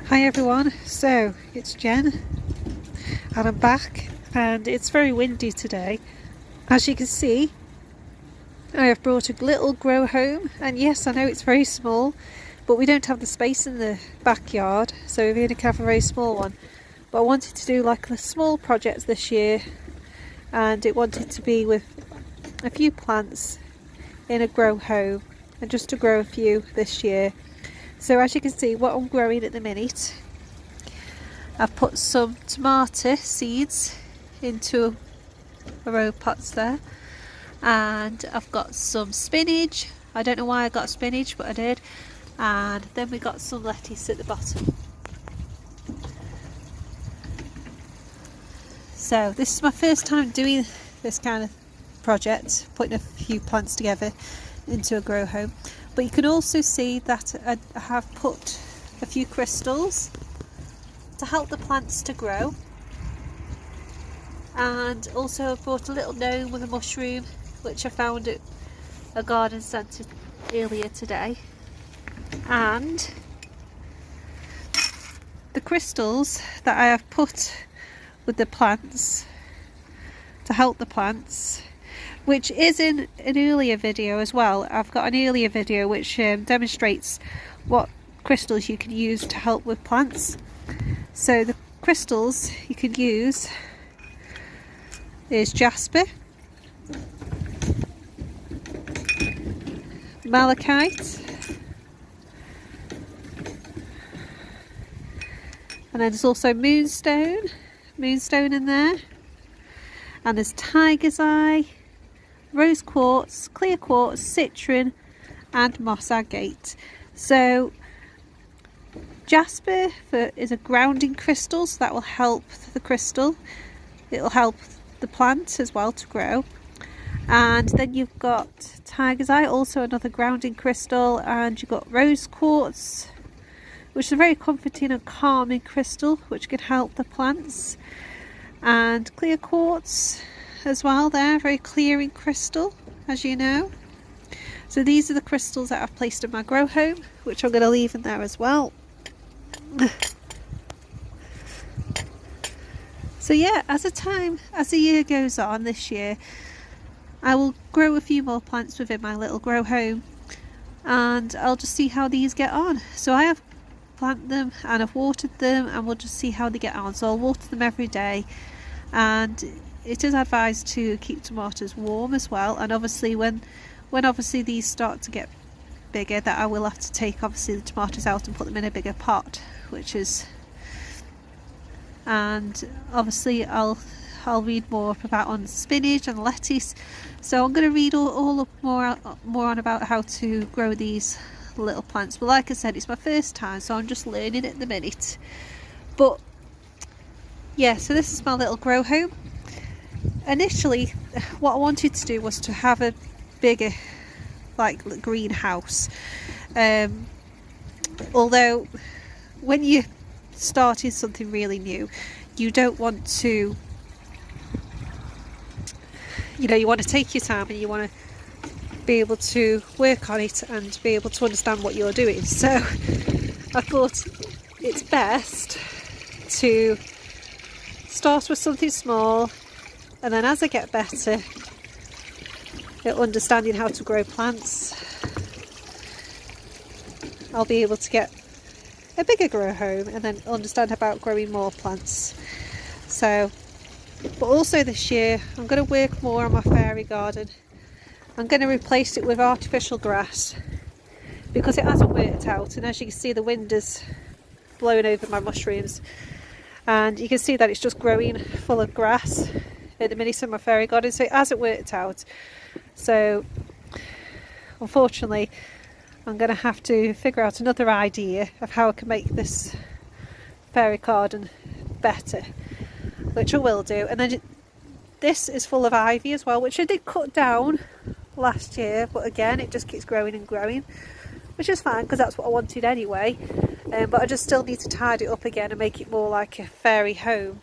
Hi everyone, so it's Jen and I'm back, and it's very windy today. As you can see, I have brought a little grow home, and yes, I know it's very small, but we don't have the space in the backyard, so we're going to have a very small one. But I wanted to do like a small project this year, and it wanted to be with a few plants in a grow home, and just to grow a few this year. So as you can see, what I'm growing at the minute, I've put some tomato seeds into a row of pots there, and I've got some spinach. I don't know why I got spinach, but I did. And then we got some lettuce at the bottom. So this is my first time doing this kind of project, putting a few plants together into a grow home. But you can also see that I have put a few crystals to help the plants to grow, and also I've brought a little gnome with a mushroom which I found at a garden centre earlier today. And the crystals that I have put with the plants to help the plants, which is in an earlier video as well. I've got an earlier video which demonstrates what crystals you can use to help with plants. So the crystals you can use is jasper, malachite, and then there's also moonstone in there, and there's tiger's eye, rose quartz, clear quartz, citron, and moss agate. So jasper is a grounding crystal, so that will help the crystal. It'll help the plant as well to grow. And then you've got tiger's eye, also another grounding crystal, and you've got rose quartz, which is a very comforting and calming crystal which can help the plants, and clear quartz as well there, very clearing crystal, as you know. So these are the crystals that I've placed in my grow home, which I'm going to leave in there as well. So yeah, as the year goes on this year, I will grow a few more plants within my little grow home, and I'll just see how these get on. So I have planted them and I've watered them, and we'll just see how they get on. So I'll water them every day, and it is advised to keep tomatoes warm as well. And obviously when obviously these start to get bigger, that I will have to take obviously the tomatoes out and put them in a bigger pot, and obviously I'll read more up about on spinach and lettuce. So I'm going to read all up more on about how to grow these little plants. But like I said, it's my first time, so I'm just learning at the minute. But yeah, so this is my little grow home. Initially what I wanted to do was to have a bigger like greenhouse, although when you starting something really new, you don't want to, you want to take your time, and you want to be able to work on it and be able to understand what you're doing. So I thought it's best to start with something small, and then as I get better at understanding how to grow plants, I'll be able to get a bigger grow home and then understand about growing more plants. So, but also this year I'm going to work more on my fairy garden. I'm going to replace it with artificial grass because it hasn't worked out, and as you can see, the wind has blown over my mushrooms, and you can see that it's just growing full of grass at the minute in my fairy garden, so it hasn't worked out. So unfortunately I'm going to have to figure out another idea of how I can make this fairy garden better, which I will do. And then this is full of ivy as well, which I did cut down last year, but again it just keeps growing and growing, which is fine because that's what I wanted anyway. But I just still need to tidy it up again and make it more like a fairy home.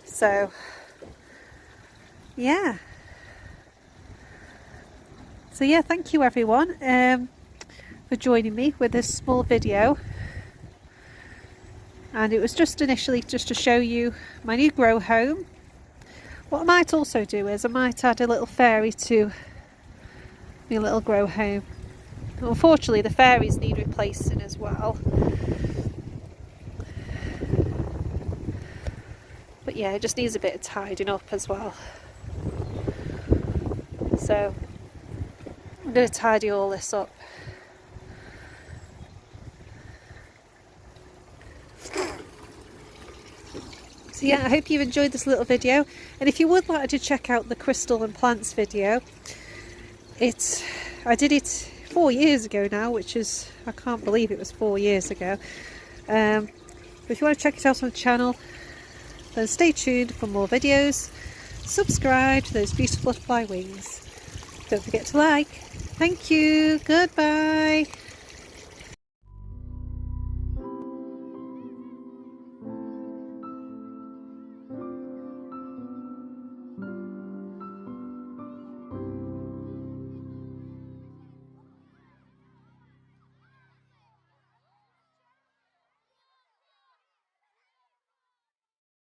So yeah, thank you everyone for joining me with this small video. and it was just initially just to show you my new grow home. What I might also do is I might add a little fairy to my little grow home. Unfortunately the fairies need replacing as well, but yeah, it just needs a bit of tidying up as well. So I'm going to tidy all this up. So yeah, I hope you've enjoyed this little video, and if you would like to check out the crystal and plants video, I did it 4 years ago now, which is, I can't believe it was 4 years ago. But if you want to check it out on the channel, then stay tuned for more videos. Subscribe to those beautiful butterfly wings. Don't forget to like. Thank you. Goodbye.